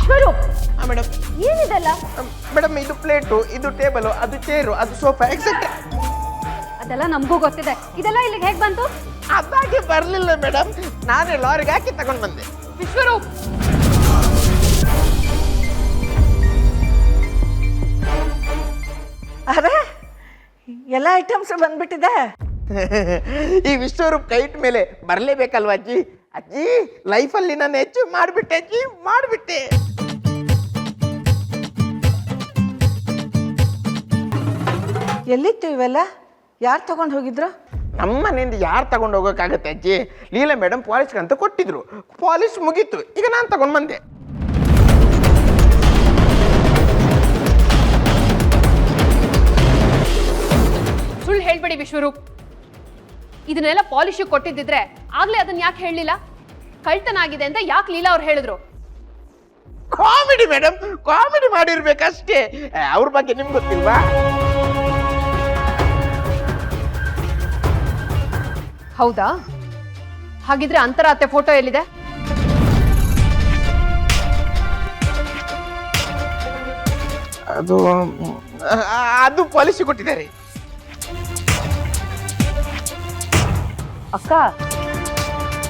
Vishwaroop, madam ಏನಿದೆಲ್ಲ? Madam ಇದು plate, ಇದು ಟೇಬಲ್, ಅದು ಚೇರು, ಅದು ಸೋಫಾ ಎಕ್ಸೆಟ್ರಾ. ಅದೆಲ್ಲ ನಮಗೂ ಗೊತ್ತಿದೆ. ಇದೆಲ್ಲ ಇಲ್ಲಿಗೆ ಹೇಗೆ ಬಂತು? ಅದಾಗಿ ಬರ್ಲಿಲ್ಲ ಮೇಡಮ್, ನಾನೇ ಲಾರಿಗೆ ಹಾಕಿ ತಗೊಂಡ್ ಬಂದೆ. ವಿಶ್ವರೂಪ್, ಅರೆ ಎಲ್ಲ ಐಟಮ್ಸ್ ಬಂದ್ಬಿಟ್ಟಿದೆ. ಈ ವಿಶ್ವರೂಪ್ ಕೈಟ್ ಮೇಲೆ ಬರ್ಲೇಬೇಕಲ್ವಾ ಅಜ್ಜಿ? ಅಜ್ಜಿ ಲೈಫಲ್ಲಿ ನಾನು ಹೆಚ್ಚು ಮಾಡಿಬಿಟ್ಟೆ ಅಜ್ಜಿ, ಮಾಡಿಬಿಟ್ಟೆ. ಎಲ್ಲಿತ್ತು ಇವೆಲ್ಲ? ಯಾರು ತಗೊಂಡು ಹೋಗಿದ್ರು? ನಮ್ಮ ಮನೆಯಿಂದ ಯಾರು ತಗೊಂಡು ಹೋಗೋಕ್ಕಾಗತ್ತೆ ಅಜ್ಜಿ? ಲೀಲಾ ಮೇಡಮ್ ಪಾಲಿಶ್ಗಂತ ಕೊಟ್ಟಿದ್ರು, ಪಾಲಿಶ್ ಮುಗೀತು, ಈಗ ನಾನು ತಗೊಂಡು ಬಂದೆ. ಸುಳ್ಳು ಹೇಳ್ಬೇಡಿ ವಿಶ್ವರೂಪ್. ಇದನ್ನೆಲ್ಲ ಪಾಲಿಶ್ ಕೊಟ್ಟಿದ್ದಿದ್ರೆ ಆಗ್ಲೇ ಅದನ್ನ ಯಾಕೆ ಹೇಳಲಿಲ್ಲ? ಕಳ್ತನ ಆಗಿದೆ ಅಂತ ಯಾಕೆ ಲೀಲಾ ಅವ್ರು ಹೇಳಿದ್ರು? ಕಾಮಿಡಿ ಮೇಡಮ್, ಕಾಮಿಡಿ ಮಾಡಿರ್ಬೇಕಷ್ಟೇ. ಅವ್ರ ಬಗ್ಗೆ ನಿಮ್ಗೆ ಗೊತ್ತಿಲ್ವಾ? ಹೌದಾ? ಹಾಗಿದ್ರೆ ಅಂತರ ಅತ್ತೆ ಫೋಟೋ ಎಲ್ಲಿದೆ? ಅದು ಪಾಲಿಶ್ ಕೊಟ್ಟಿದ್ದಾರೆ. ಅಕ್ಕ,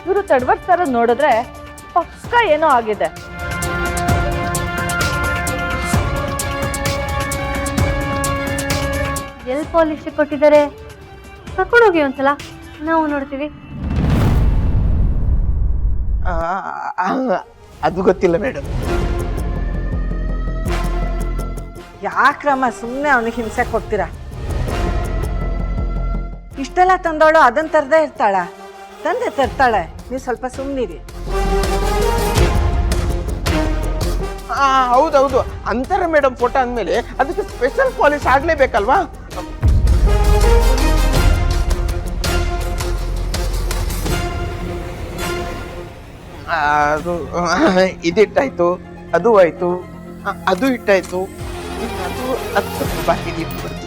ಇವರು ತಡವರ್ತಾರ ನೋಡಿದ್ರೆ ಪಕ್ಕ ಏನೋ ಆಗಿದೆ. ಎಲ್ ಪಾಲಿಶ್ ಕೊಟ್ಟಿದ್ದಾರೆ? ತಕೊಂಡೋಗಿ ಒಂದ್ಸಲ, ನಾವು ನೋಡ್ತೀವಿ. ಅದು ಗೊತ್ತಿಲ್ಲ ಮೇಡಮ್. ಯಾಕ್ರಮ್ಮ ಸುಮ್ಮನೆ ಅವನಿಗೆ ಹಿಂಸೆ ಕೊಡ್ತೀರಾ? ಇಷ್ಟೆಲ್ಲ ತಂದವಳು ಅದನ್ನ ತರದೇ ಇರ್ತಾಳ? ತಂದೆ ತರ್ತಾಳೆ, ನೀವು ಸ್ವಲ್ಪ ಸುಮ್ಮನಿರಿ. ಹೌದೌದು, ಅಂತರ ಮೇಡಮ್ ಫೋಟೋ ಅಂದಮೇಲೆ ಅದಕ್ಕೆ ಸ್ಪೆಷಲ್ ಪಾಲಿಶ್ ಆಗ್ಲೇಬೇಕಲ್ವಾ? ಅದು ಇದಿಟ್ಟಾಯ್ತು, ಅದು ಆಯ್ತು, ಅದು ಇಟ್ಟಾಯ್ತು, ಅದು ಬಾಕಿ ಇಟ್ಬಿಡ್ತೀನಿ.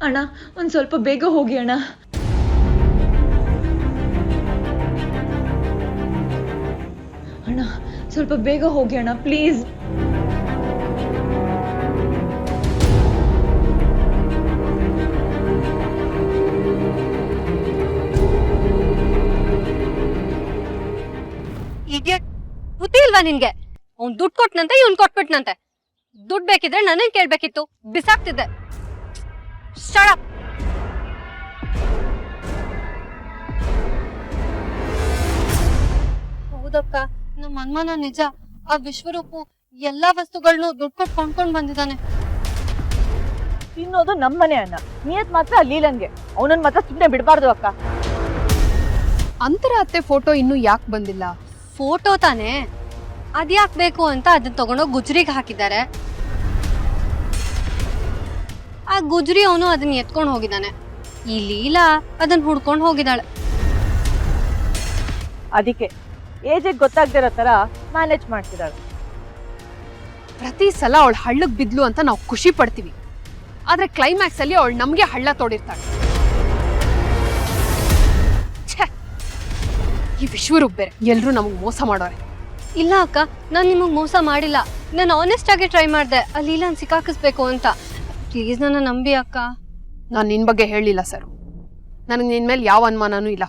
ಅಣ್ಣ, ಒಂದ್ ಸ್ವಲ್ಪ ಬೇಗ ಹೋಗಿ ಅಣ್ಣ. ಅಣ್ಣ, ಸ್ವಲ್ಪ ಬೇಗ ಹೋಗಿ ಅಣ್ಣ, ಪ್ಲೀಸ್. ಇಡಿಯಟ್, ಬುದ್ಧಿ ಇಲ್ವಾ ನಿನ್ಗೆ? ಅವ್ನ್ ದುಡ್ಡು ಕೊಟ್ನಂತೆ, ಇವ್ನ್ ಕೊಟ್ಬಿಟ್ನಂತೆ. ದುಡ್ಡು ಬೇಕಿದ್ರೆ ನನ್ನೇನ್ ಕೇಳ್ಬೇಕಿತ್ತು? ಬಿಸಾಕ್ತಿದ್ದೆ. Shut up. ಹೌದಕ್ಕ, ನಮ್ಮ ಅನುಮಾನ ನಿಜ. ಆ ವಿಶ್ವರೂಪು ಎಲ್ಲಾ ವಸ್ತುಗಳನ್ನೂ ದುಡ್ಡು ಕೊಟ್ಟು ಕೊಂಡ್ಕೊಂಡ್ ಬಂದಿದ್ದಾನೆ. ತಿನ್ನೋದು ನಮ್ಮನೆ ಅನ್ನ, ನಿಯತ್ ಮಾತ್ರ ಲೀಲನ್ಗೆ. ಅವನನ್ನ ಮಾತ್ರ ಸುಮ್ಮನೆ ಬಿಡಬಾರ್ದು ಅಕ್ಕ. ಅಂತರ ಅತ್ತೆ ಫೋಟೋ ಇನ್ನೂ ಯಾಕೆ ಬಂದಿಲ್ಲ? ಫೋಟೋ ತಾನೇ, ಅದ್ಯಾಕ್ ಬೇಕು ಅಂತ ಅದನ್ನ ತಗೊಂಡೋಗಿ ಗುಜ್ರಿಗೆ ಹಾಕಿದ್ದಾರೆ. ಆ ಗುಜ್ರಿ ಅವನು ಅದನ್ನ ಎತ್ಕೊಂಡು ಹೋಗಿದ್ದಾನೆ. ಈ ಲೀಲಾ ಅದನ್ನ ಹುಡ್ಕೊಂಡು ಹೋಗಿದ್ದಾಳೆ. ಅದಕ್ಕೆ ಏಜಿಗೆ ಗೊತ್ತಾಗ್ದಿರೋ ತರ ಮ್ಯಾನೇಜ್ ಮಾಡ್ತಿದ್ದಾಳೆ. ಪ್ರತಿ ಸಲ ಅವಳು ಹಳ್ಳಕ್ ಬಿದ್ಲು ಅಂತ ನಾವು ಖುಷಿ ಪಡ್ತೀವಿ, ಆದ್ರೆ ಕ್ಲೈಮ್ಯಾಕ್ಸ್ ಅಲ್ಲಿ ಅವಳು ನಮ್ಗೆ ಹಳ್ಳ ತೋಡಿರ್ತಾಳೆ. ಈ ವಿಶ್ವರೂಪ್ ಬೇರೆ ಎಲ್ರೂ ನಮಗ್ ಮೋಸ ಮಾಡೋರೆ. ಇಲ್ಲ ಅಕ್ಕ, ನಾನ್ ನಿಮಗ್ ಮೋಸ ಮಾಡಿಲ್ಲ. ನಾನು ಆನೆಸ್ಟ್ ಆಗಿ ಟ್ರೈ ಮಾಡ್ದೆ ಆ ಲೀಲಾನ್ ಸಿಕ್ಕಾಕಿಸ್ಬೇಕು ಅಂತ. ಪ್ಲೀಸ್ ನನ್ನ ನಂಬಿ ಅಕ್ಕ. ನಾನು ನಿನ್ ಬಗ್ಗೆ ಹೇಳಿಲ್ಲ ಸರ್, ನನಗೆ ನಿನ್ ಮೇಲೆ ಯಾವ ಅನುಮಾನನೂ ಇಲ್ಲ.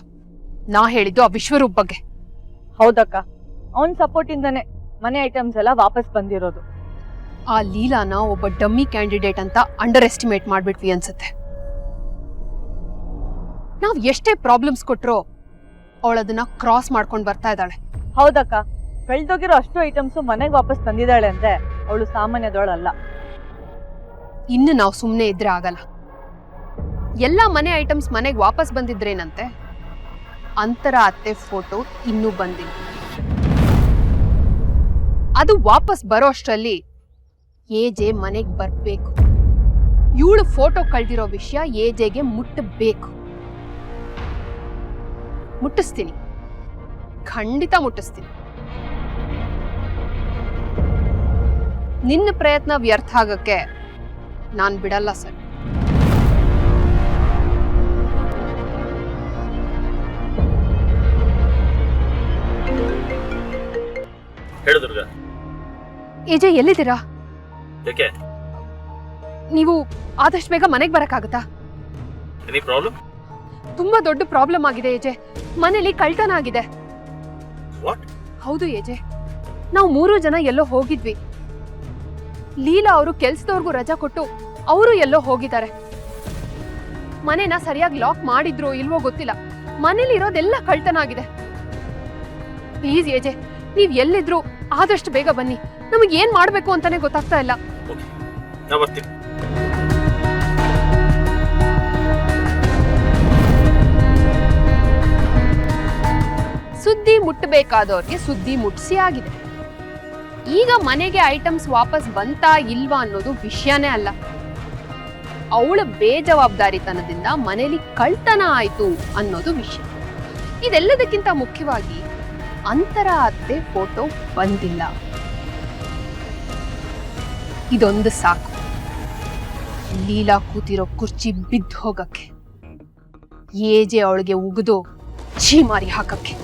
ನಾ ಹೇಳಿದ್ದು ಆ ವಿಶ್ವರೂಪ್ ಬಗ್ಗೆ. ಹೌದಕ್ಕ, ಅವನ್ ಸಪೋರ್ಟ್ ಇಂದಾನೆ ಮನೆ ಐಟಮ್ಸ್ ಎಲ್ಲ ವಾಪಸ್ ಬಂದಿರೋದು. ಆ ಲೀಲಾನ ಒಬ್ಬ ಡಮ್ಮಿ ಕ್ಯಾಂಡಿಡೇಟ್ ಅಂತ ಅಂಡರ್ ಎಸ್ಟಿಮೇಟ್ ಮಾಡ್ಬಿಟ್ವಿ ಅನ್ಸುತ್ತೆ. ನಾವ್ ಎಷ್ಟೇ ಪ್ರಾಬ್ಲಮ್ಸ್ ಕೊಟ್ರೋ ಅವಳದನ್ನ ಕ್ರಾಸ್ ಮಾಡ್ಕೊಂಡು ಬರ್ತಾ ಇದ್ದಾಳೆ. ಹೌದಕ್ಕ, ಕಳ್ದೋಗಿರೋ ಅಷ್ಟು ಐಟಮ್ಸ್ ಮನೆಗೆ ವಾಪಸ್ ತಂದಿದ್ದಾಳೆ ಅಂದ್ರೆ ಅವಳು ಸಾಮಾನ್ಯದವಳಲ್ಲ. ಇನ್ನು ನಾವು ಸುಮ್ಮನೆ ಇದ್ರೆ ಆಗಲ್ಲ. ಎಲ್ಲ ಮನೆ ಐಟಮ್ಸ್ ಮನೆಗೆ ವಾಪಸ್ ಬಂದಿದ್ರೇನಂತೆ, ಅಂತರ ಅತ್ತೆ ಫೋಟೋ ಇನ್ನೂ ಬಂದಿಲ್ಲ. ಅದು ವಾಪಸ್ ಬರೋ ಅಷ್ಟರಲ್ಲಿ ಏಜೆ ಮನೆಗೆ ಬರ್ಬೇಕು. ಇವಳು ಫೋಟೋ ಕಳ್ದಿರೋ ವಿಷಯ ಏಜೆಗೆ ಮುಟ್ಟಬೇಕು. ಮುಟ್ಟಿಸ್ತೀನಿ. ಖಂಡಿತ ಮುಟ್ಟಿಸ್ತೀನಿ. ನಿನ್ನ ಪ್ರಯತ್ನ ವ್ಯರ್ಥ ಆಗಕ್ಕೆ ನಾನ್ ಬಿಡಲ್ಲ ಸರ್. ಹೇಳು ದುರ್ಗಾ. ಏಜೆ ಎಲ್ಲಿದ್ದೀರಾ? ಯಾಕೆ? ನೀವು ಆದಷ್ಟು ಬೇಗ ಮನೆಗೆ ಬರಕ್ಕಾಗತ್ತಾ? Any problem? ತುಂಬಾ ದೊಡ್ಡ ಪ್ರಾಬ್ಲಮ್ ಆಗಿದೆ ಏಜೆ. ಮನೇಲಿ ಕಳ್ತನ ಆಗಿದೆ. ವಾಟ್? ಹೌದು ಏಜೆ, ನಾವು 3 ಜನ ಎಲ್ಲೋ ಹೋಗಿದ್ವಿ. ಲೀಲಾ ಅವರು ಕೆಲ್ಸದವ್ರಿಗೂ ರಜಾ ಕೊಟ್ಟು ಅವರು ಎಲ್ಲೋ ಹೋಗಿದ್ದಾರೆ. ಮನೇನ ಸರಿಯಾಗಿ ಲಾಕ್ ಮಾಡಿದ್ರು ಇಲ್ವೋ ಗೊತ್ತಿಲ್ಲ. ಮನೇಲಿ ಇರೋದೆಲ್ಲ ಕಳ್ತನ ಆಗಿದೆ. ಪ್ಲೀಸ್ ಏಜೆ, ನೀವ್ ಎಲ್ಲಿದ್ರು ಆದಷ್ಟು ಬೇಗ ಬನ್ನಿ. ನಮಗೆ ಏನ್ ಮಾಡ್ಬೇಕು ಅಂತಾನೆ ಗೊತ್ತಾಗ್ತಾ ಇಲ್ಲ. ಓಕೆ, ನಾ ಬರ್ತೀನಿ. ಸುದ್ದಿ ಮುಟ್ಟಬೇಕಾದವ್ರಿಗೆ ಸುದ್ದಿ ಮುಟ್ಸಿ ಆಗಿದೆ. ಈಗ ಮನೆಗೆ ಐಟಮ್ಸ್ ವಾಪಸ್ ಬಂತಾ ಇಲ್ವಾ ಅನ್ನೋದು ವಿಷಯನೇ ಅಲ್ಲ. ಅವಳ ಬೇಜವಾಬ್ದಾರಿತನದಿಂದ ಮನೇಲಿ ಕಳ್ತನ ಆಯ್ತು ಅನ್ನೋದು ವಿಷಯ. ಇದೆಲ್ಲದಕ್ಕಿಂತ ಮುಖ್ಯವಾಗಿ ಅಂತರ ಅತ್ತೆ ಫೋಟೋ ಬಂದಿಲ್ಲ. ಇದೊಂದು ಸಾಕು ಲೀಲಾ ಕೂತಿರೋ ಕುರ್ಚಿ ಬಿದ್ದು ಹೋಗಕ್ಕೆ, ಏಜೆ ಅವಳಿಗೆ ಉಗಿದು ಛೀಮಾರಿ ಹಾಕಕ್ಕೆ.